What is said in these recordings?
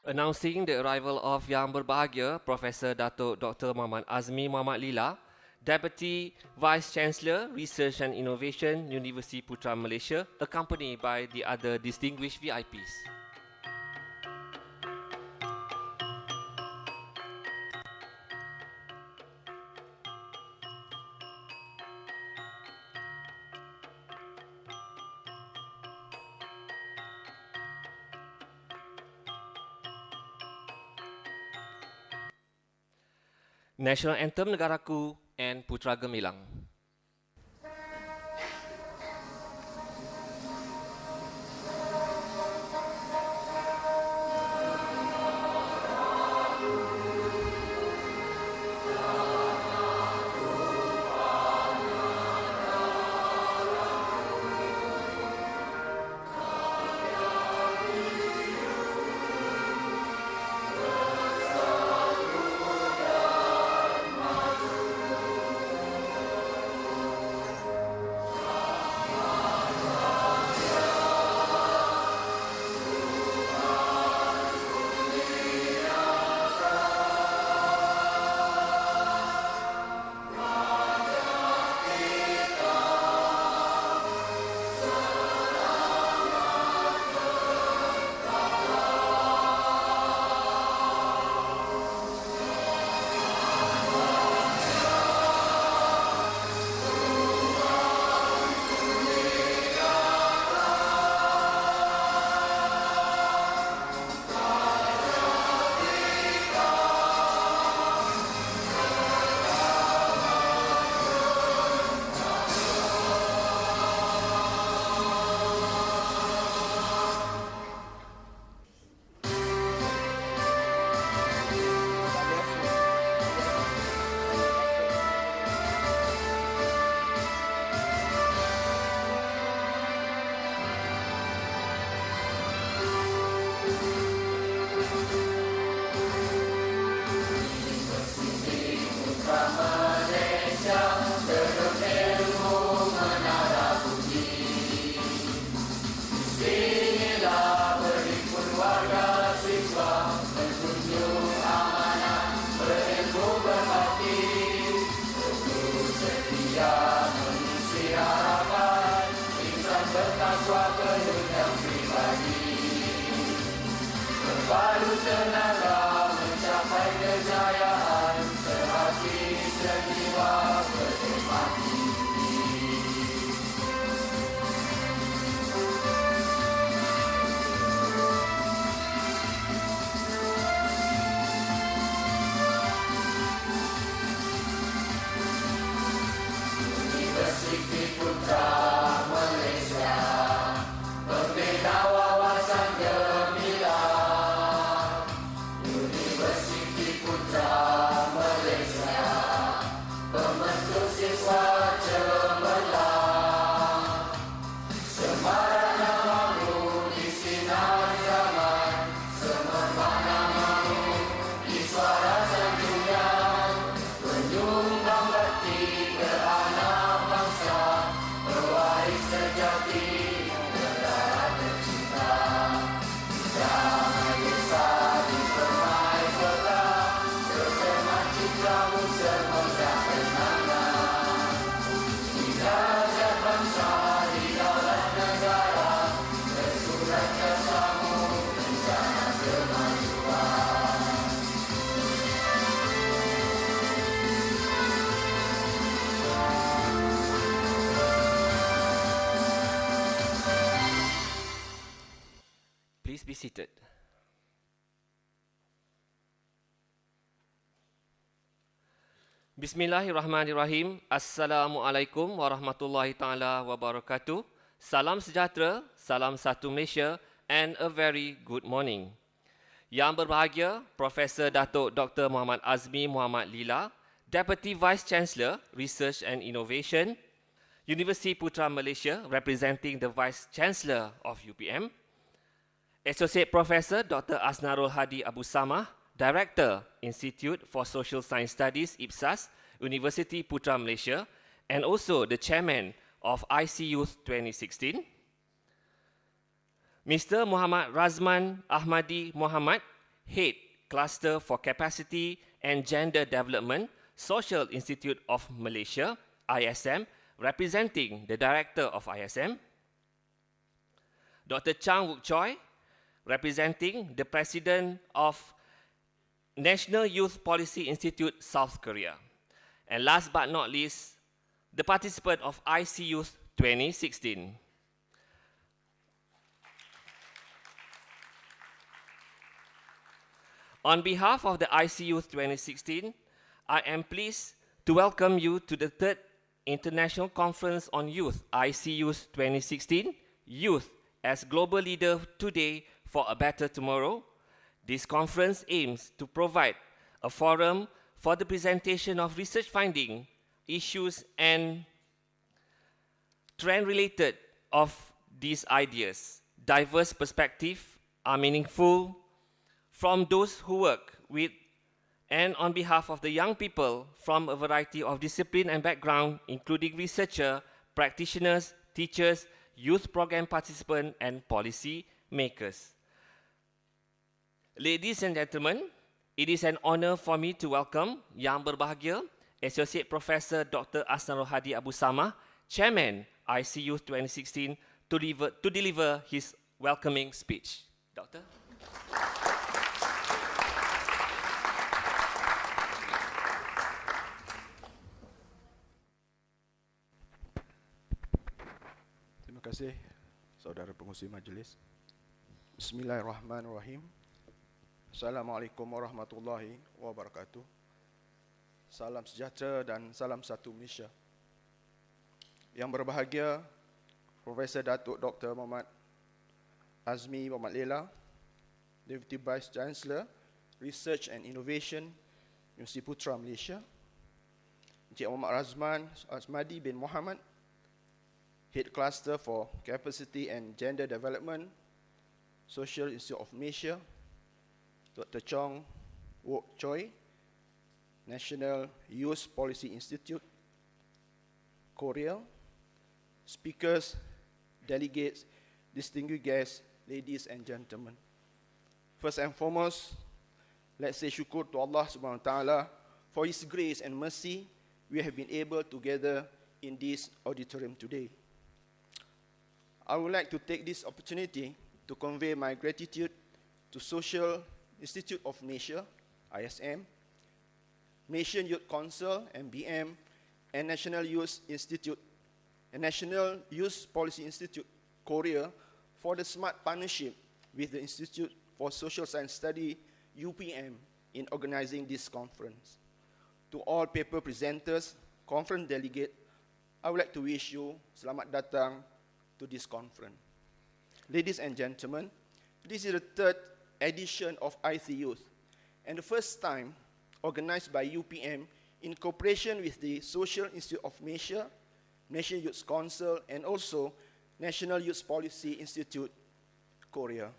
Announcing the arrival of Yang Berbahagia, Professor Datuk Dr. Muhammad Azmi Muhammad Lila, Deputy Vice Chancellor, Research and Innovation, Universiti Putra Malaysia, accompanied by the other distinguished VIPs. National Anthem Negaraku and Putra Gemilang. Baru tenaga mencapai kejayaan, sehati sejiwa berkhidmat tinggi. Universiti Putra Malaysia berbeda wawasan gemilang. Universiti Putra Malaysia membentuk siswa cemerlang. Semarak namamu di sinar zaman, semermak namamu di suara sanjungan. Penyumbang bakti ke anak bangsa, pewaris sejati negara tercinta. Jangan risau di permai kota, tersemat citramu semenjak kenangan. Hidayat bangsa di daulat negara, tersurat kesamu rencana kemajuan. Please be seated. Bismillahirrahmanirrahim. Assalamualaikum warahmatullahi taala wabarakatuh. Salam sejahtera, salam satu Malaysia and a very good morning. Yang berbahagia, Profesor Datuk Dr. Muhammad Azmi Muhammad Lila, Deputy Vice Chancellor, Research and Innovation, Universiti Putra Malaysia, representing the Vice Chancellor of UPM, Associate Professor Dr. Asnarul Hadi Abu Samah, Director, Institute for Social Science Studies, IPSAS, Universiti Putra Malaysia, and also the Chairman of Icyouth 2016. Mr. Muhammad Razman Ahmadi Muhammad, Head Cluster for Capacity and Gender Development, Social Institute of Malaysia, ISM, representing the Director of ISM. Dr. Chang Wook Choi, representing the President of National Youth Policy Institute, South Korea. And last but not least, the participant of Icyouth 2016. On behalf of the Icyouth 2016, I am pleased to welcome you to the third International Conference on Youth, Icyouth 2016, Youth as Global Leader Today for a Better Tomorrow. This conference aims to provide a forum for the presentation of research findings, issues, and trend-related of these ideas. Diverse perspectives are meaningful from those who work with and on behalf of the young people from a variety of discipline and background, including researchers, practitioners, teachers, youth program participants, and policy makers. Ladies and gentlemen, it is an honor for me to welcome Yang Berbahagia, Associate Professor Dr. Asnarul Hadi Abu Samah, Chairman Icyouth 2016, to deliver his welcoming speech. Doctor? Terima kasih, saudara pengurusi majlis. Bismillahirrahmanirrahim. Assalamualaikum warahmatullahi wabarakatuh. Salam sejahtera dan salam satu Malaysia. Yang berbahagia, Profesor Datuk Dr. Muhammad Azmi Muhammad Lela, Deputy Vice Chancellor, Research and Innovation, Universiti Putra Malaysia. Encik Muhammad Razman Asmadi bin Muhammad, Head Cluster for Capacity and Gender Development, Social Institute of Malaysia. Dr. Chang Wook Choi, National Youth Policy Institute, Korea. Speakers, delegates, distinguished guests, ladies and gentlemen. First and foremost, let's say syukur to Allah Subhanahu Wa Taala for His grace and mercy we have been able to gather in this auditorium today. I would like to take this opportunity to convey my gratitude to Social Institute of Malaysia, ISM, Malaysian Youth Council, MBM, and National Youth Institute and National Youth Policy Institute, Korea, for the smart partnership with the Institute for Social Science Study, UPM, in organizing this conference. To all paper presenters, conference delegates, I would like to wish you selamat datang to this conference. Ladies and gentlemen, this is the third edition of Icyouth, and the first time organized by UPM in cooperation with the Social Institute of Malaysia, National Youth Council, and also National Youth Policy Institute, Korea.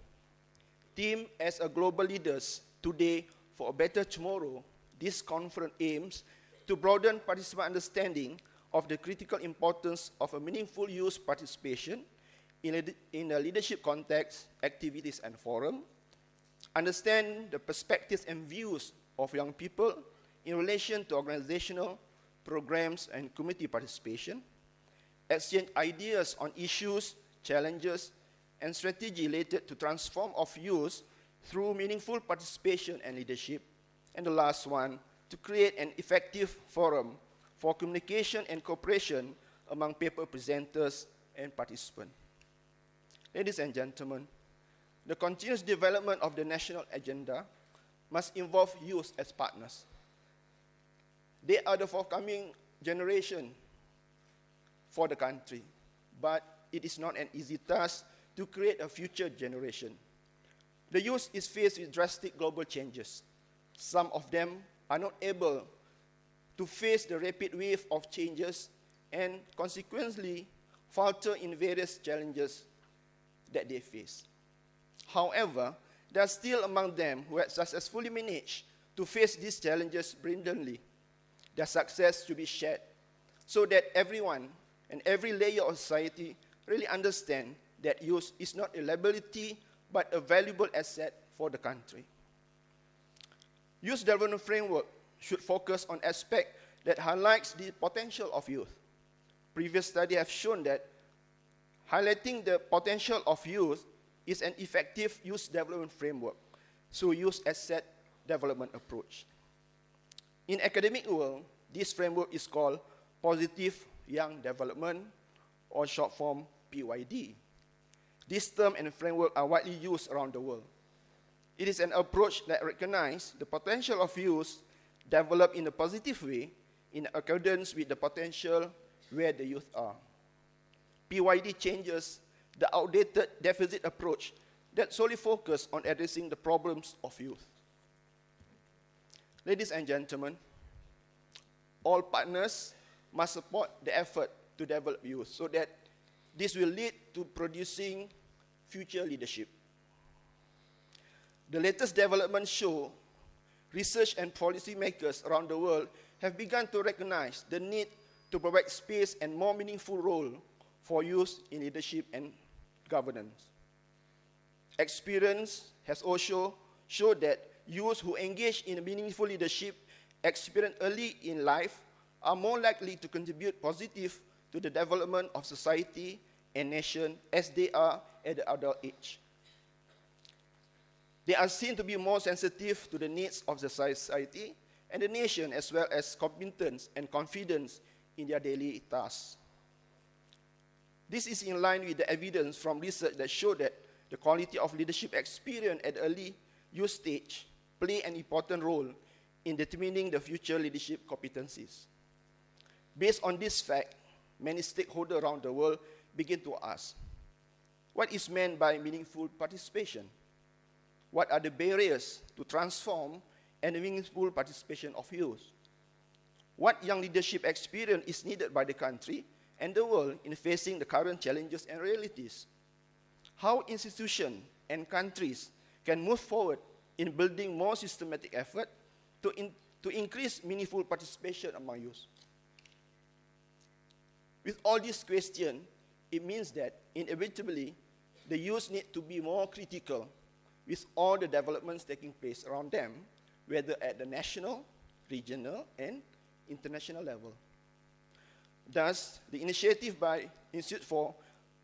Team as a global leaders today for a better tomorrow, this conference aims to broaden participant understanding of the critical importance of a meaningful youth participation in a leadership context, activities and forum, understand the perspectives and views of young people in relation to organizational programs and community participation, exchange ideas on issues, challenges, and strategy related to transform of youth through meaningful participation and leadership, and the last one, to create an effective forum for communication and cooperation among paper presenters and participants. Ladies and gentlemen, the continuous development of the national agenda must involve youth as partners. They are the forthcoming generation for the country, but it is not an easy task to create a future generation. The youth is faced with drastic global changes. Some of them are not able to face the rapid wave of changes and consequently falter in various challenges that they face. However, there are still among them who have successfully managed to face these challenges brilliantly. Their success should be shared so that everyone and every layer of society really understand that youth is not a liability but a valuable asset for the country. Youth development framework should focus on aspects that highlights the potential of youth. Previous studies have shown that highlighting the potential of youth is an effective youth development framework, so youth asset development approach. In academic world, this framework is called positive young development, or short form PYD. This term and framework are widely used around the world. It is an approach that recognizes the potential of youth developed in a positive way in accordance with the potential where the youth are. PYD changes the outdated deficit approach that solely focuses on addressing the problems of youth. Ladies and gentlemen, all partners must support the effort to develop youth so that this will lead to producing future leadership. The latest developments show research and policymakers around the world have begun to recognize the need to provide space and more meaningful role for youth in leadership and governance. Experience has also showed that youth who engage in meaningful leadership experience early in life are more likely to contribute positive to the development of society and nation as they are at the adult age. They are seen to be more sensitive to the needs of the society and the nation, as well as competence and confidence in their daily tasks. This is in line with the evidence from research that show that the quality of leadership experience at early youth stage play an important role in determining the future leadership competencies. Based on this fact, many stakeholders around the world begin to ask, what is meant by meaningful participation? What are the barriers to transform and meaningful participation of youth? What young leadership experience is needed by the country and the world in facing the current challenges and realities? How institutions and countries can move forward in building more systematic effort to increase meaningful participation among youth? With all these questions, it means that inevitably the youth need to be more critical with all the developments taking place around them, whether at the national, regional, and international level. Thus, the initiative by Institute for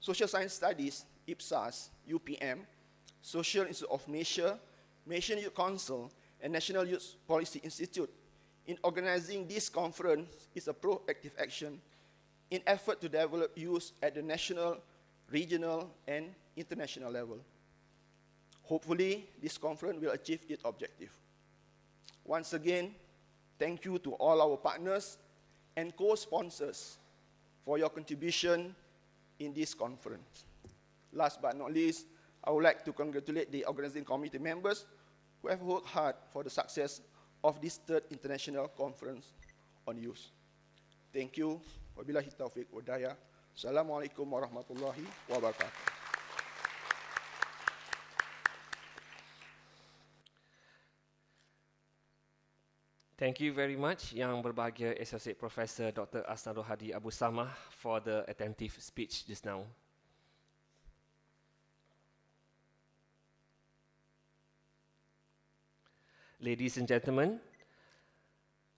Social Science Studies, IPSAS, UPM, Social Institute of Malaysia, Malaysian Youth Council, and National Youth Policy Institute in organizing this conference is a proactive action in effort to develop youth at the national, regional, and international level. Hopefully, this conference will achieve its objective. Once again, thank you to all our partners and co-sponsors for your contribution in this conference. Last but not least, I would like to congratulate the organizing committee members who have worked hard for the success of this third international conference on youth. Thank you. Wabillahi taufiq wa hidayah. Assalamualaikum warahmatullahi wabarakatuh. Thank you very much, Yang Berbahagia Associate Professor Dr. Asnarul Hadi Abu Samah, for the attentive speech just now. Ladies and gentlemen,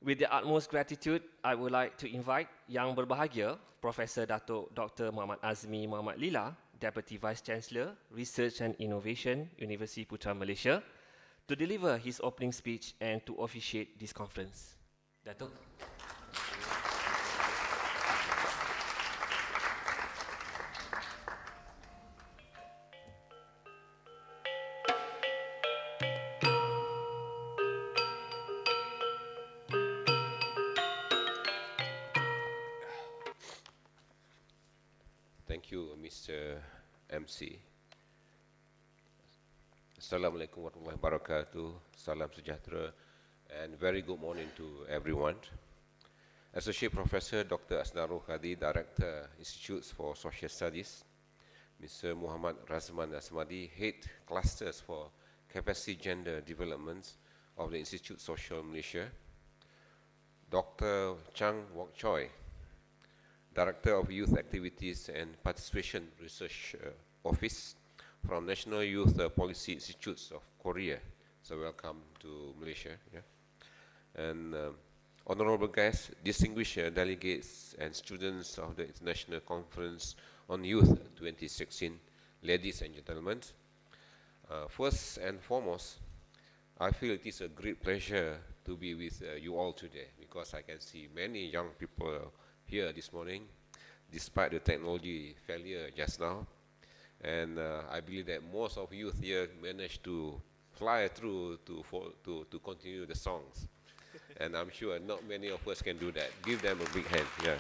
with the utmost gratitude, I would like to invite Yang Berbahagia Professor Dato Dr. Muhammad Azmi Muhammad Lila, Deputy Vice Chancellor, Research and Innovation, Universiti Putra Malaysia, to deliver his opening speech and to officiate this conference. Dato'. Thank you, Mr. MC. Assalamualaikum warahmatullahi wabarakatuh. Salam sejahtera and very good morning to everyone. Associate Professor Dr. Asnarul Hadi, Director, Icyouth for Social Studies. Mr. Muhammad Razman Asmadi, Head Clusters for Capacity Gender Developments of the Institute Social Malaysia. Dr. Chang Wok Choi, Director of Youth Activities and Participation Research Office from National Youth Policy Institutes of Korea, So welcome to Malaysia. Yeah. And honorable guests, distinguished delegates and students of the International Conference on Youth 2016, ladies and gentlemen. First and foremost, I feel it is a great pleasure to be with you all today because I can see many young people here this morning, despite the technology failure just now. And I believe that most of youth here managed to fly through to continue the songs. And I'm sure not many of us can do that. Give them a big hand. Yeah.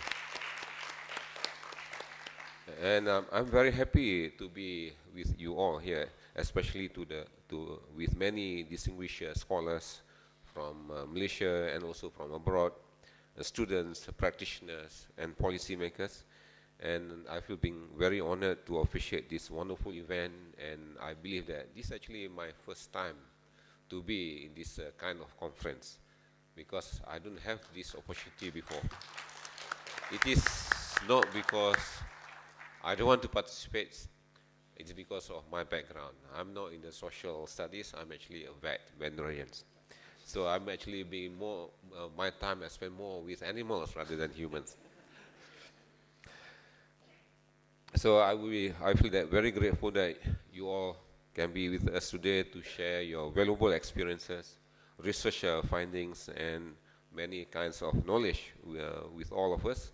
And I'm very happy to be with you all here, especially with many distinguished scholars from Malaysia and also from abroad, students, practitioners, and policymakers. And I feel being very honored to officiate this wonderful event. And I believe that this is actually my first time to be in this kind of conference because I don't have this opportunity before. It is not because I don't want to participate, it's because of my background. I'm not in the social studies, I'm actually a veterinarian. So I'm actually being more, my time I spend more with animals rather than humans. So I feel that very grateful that you all can be with us today to share your valuable experiences, research findings, and many kinds of knowledge with all of us.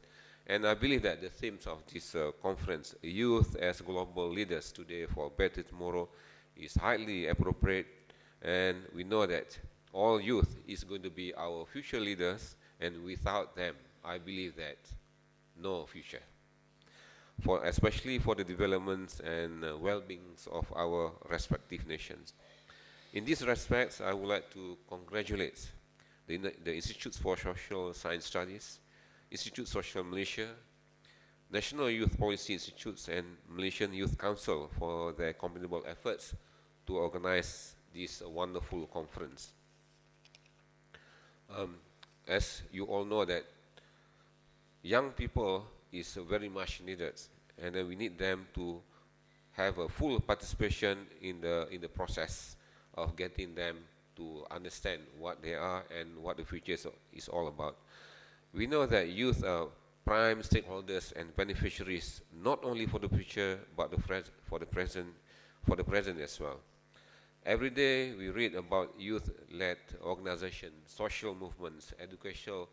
And I believe that the themes of this conference, Youth as Global Leaders Today for a Better Tomorrow, is highly appropriate. And we know that all youth is going to be our future leaders, and without them, I believe that no future. Especially for the developments and well-beings of our respective nations. In these respects, I would like to congratulate the Institute for Social Science Studies, Institute Social Malaysia, National Youth Policy Institutes, and Malaysian Youth Council for their commendable efforts to organize this wonderful conference. As you all know that young people is very much needed, and we need them to have a full participation in the process of getting them to understand what they are and what the future is all about. We know that youth are prime stakeholders and beneficiaries not only for the future but for the present as well. Every day we read about youth-led organizations, social movements, educational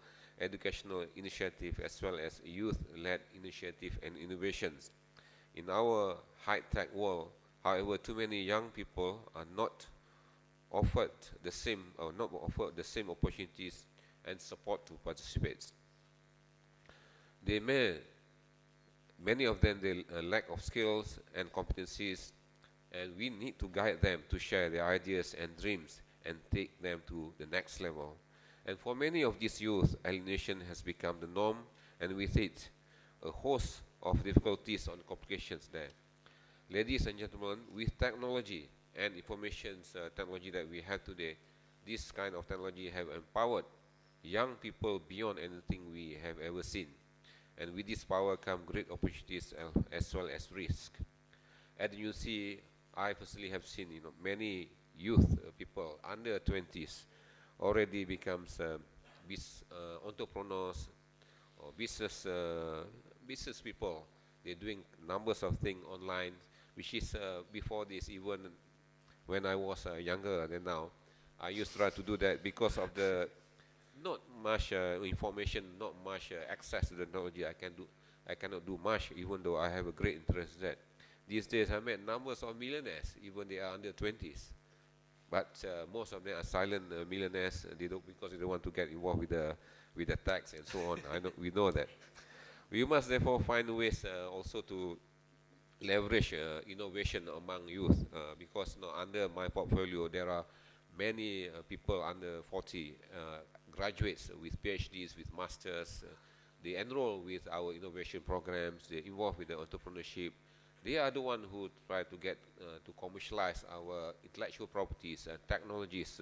initiative, as well as youth-led initiative and innovations. In our high-tech world, however, too many young people are not offered the same opportunities and support to participate. Many of them, they lack of skills and competencies, and we need to guide them to share their ideas and dreams and take them to the next level. And for many of these youth, alienation has become the norm, and with it, a host of difficulties and complications there. Ladies and gentlemen, with technology and information technology that we have today, this kind of technology have empowered young people beyond anything we have ever seen. And with this power come great opportunities as well as risk. As you see, I personally have seen many youth people under 20s already becomes entrepreneurs or business people. They're doing numbers of things online, which is before this, even when I was younger than now, I used to try to do that because of the not much information, not much access to the technology. I cannot do much, even though I have a great interest in that. These days, I met numbers of millionaires, even they are under 20s. But most of them are silent millionaires. They don't, because they don't want to get involved with the tax and so on. We know that. We must therefore find ways also to leverage innovation among youth, because under my portfolio there are many people under 40 graduates with PhDs, with masters. They enroll with our innovation programs. They involved with the entrepreneurship. They are the ones who try to get to commercialize our intellectual properties and technologies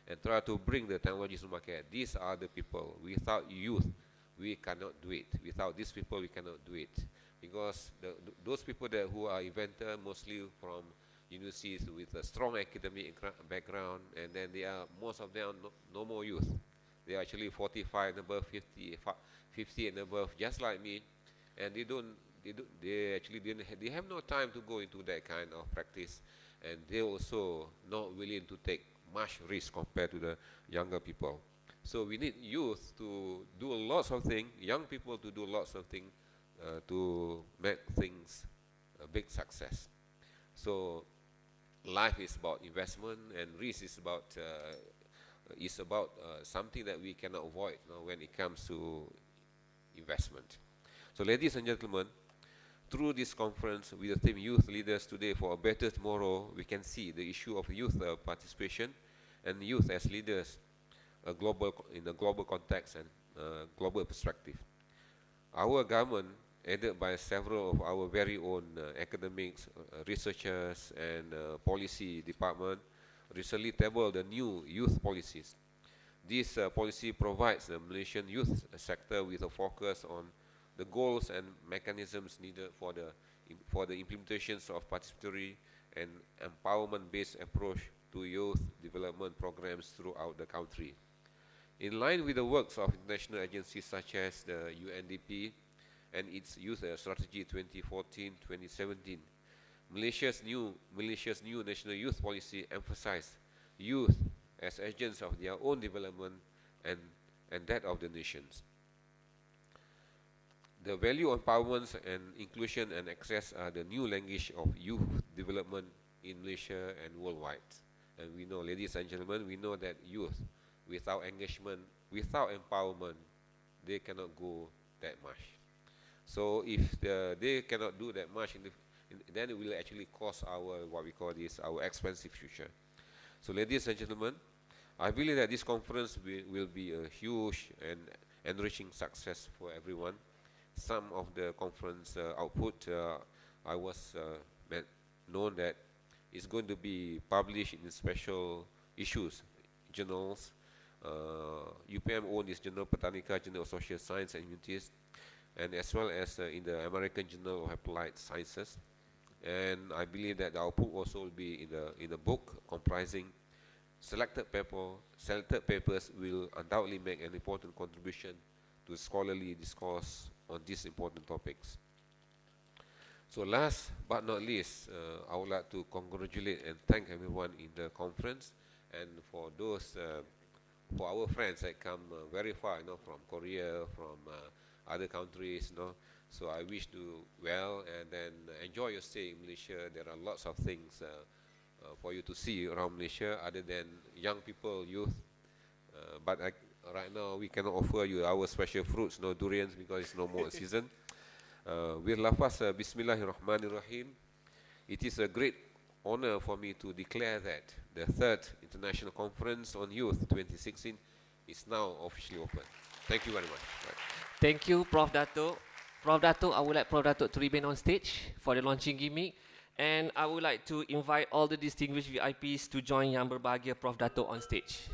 and try to bring the technologies to market. These are the people. Without youth, we cannot do it. Without these people, we cannot do it. Because those people who are inventors, mostly from universities with a strong academic background, and then they are, most of them are no more youth. They are actually 45 and above, 50 and above, just like me, and they actually they have no time to go into that kind of practice, and they also not willing to take much risk compared to the younger people. So we need youth to do lots of things, young people to do lots of things to make things a big success. So life is about investment, and risk is about something that we cannot avoid, when it comes to investment. So ladies and gentlemen, through this conference with the theme Youth Leaders Today for a Better Tomorrow, we can see the issue of youth participation and youth as leaders in a global context and global perspective. Our government, aided by several of our very own academics, researchers, and policy department, recently tabled the new youth policies. This policy provides the Malaysian youth sector with a focus on the goals and mechanisms needed for the implementations of participatory and empowerment-based approach to youth development programs throughout the country. In line with the works of international agencies such as the UNDP and its Youth Strategy 2014-2017, Malaysia's new national youth policy emphasized youth as agents of their own development and that of the nations. The value of empowerment and inclusion and access are the new language of youth development in Malaysia and worldwide. And we know, ladies and gentlemen, we know that youth, without engagement, without empowerment, they cannot go that much. So if they cannot do that much, then it will actually cost our expensive future. So ladies and gentlemen, I believe that this conference will be a huge and enriching success for everyone. Some of the conference output, I was known that it's going to be published in special issues, journals. UPM owns this journal, Botanica, Journal of Social Science and Humanities, and as well as in the American Journal of Applied Sciences. And I believe that the output also will be in a book comprising selected papers will undoubtedly make an important contribution to scholarly discourse on these important topics. So last but not least, I would like to congratulate and thank everyone in the conference, and for those, for our friends that come very far, from Korea, from other countries, So I wish you well, and then enjoy your stay in Malaysia. There are lots of things for you to see around Malaysia other than young people, youth. But right now we cannot offer you our special fruits, no durians, because it's no more season. With lafaz Bismillahirrahmanirrahim, it is a great honor for me to declare that the third International Conference on Youth 2016 is now officially open. Thank you very much. Right. Thank you, Prof. Dato'. Prof. Dato', I would like Prof. Dato' to remain on stage for the launching gimmick. And I would like to invite all the distinguished VIPs to join Yang Berbahagia Prof. Dato' on stage.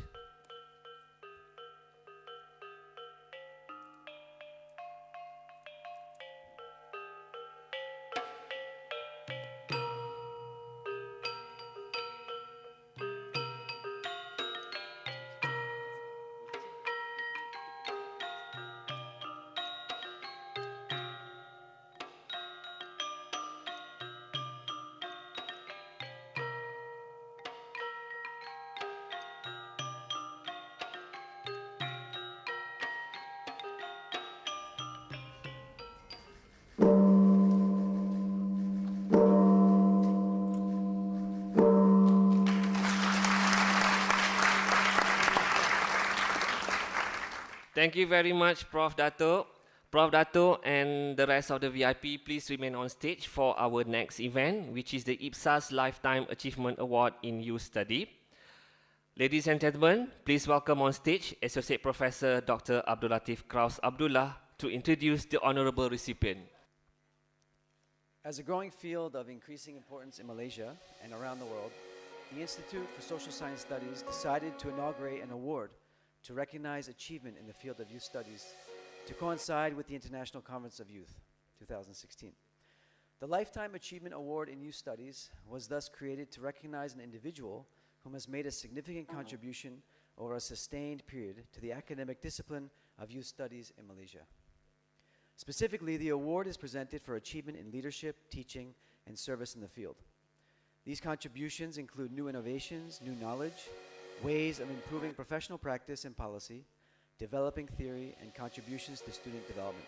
Thank you very much, Prof. Dato'. Prof. Dato' and the rest of the VIP, please remain on stage for our next event, which is the IPSAS Lifetime Achievement Award in Youth Study. Ladies and gentlemen, please welcome on stage Associate Professor Dr. Abdul Latif Kraus Abdullah to introduce the honorable recipient. As a growing field of increasing importance in Malaysia and around the world, the Institute for Social Science Studies decided to inaugurate an award to recognize achievement in the field of youth studies to coincide with the International Conference of Youth 2016. The Lifetime Achievement Award in Youth Studies was thus created to recognize an individual whom has made a significant contribution over a sustained period to the academic discipline of youth studies in Malaysia. Specifically, the award is presented for achievement in leadership, teaching, and service in the field. These contributions include new innovations, new knowledge, ways of improving professional practice and policy, developing theory, and contributions to student development.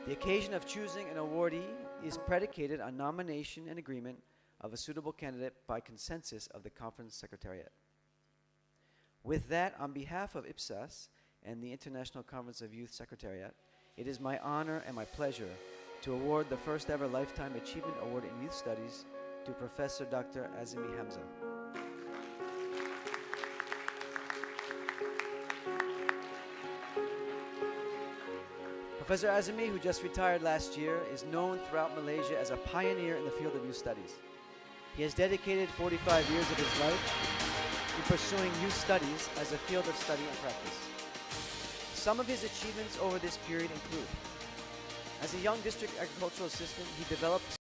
The occasion of choosing an awardee is predicated on nomination and agreement of a suitable candidate by consensus of the conference secretariat. With that, on behalf of IPSAS and the International Conference of Youth Secretariat, it is my honor and my pleasure to award the first ever Lifetime Achievement Award in Youth Studies to Professor Dr. Azimi Hamza. Professor Azimi, who just retired last year, is known throughout Malaysia as a pioneer in the field of youth studies. He has dedicated 45 years of his life in pursuing youth studies as a field of study and practice. Some of his achievements over this period include: as a young district agricultural assistant, he developed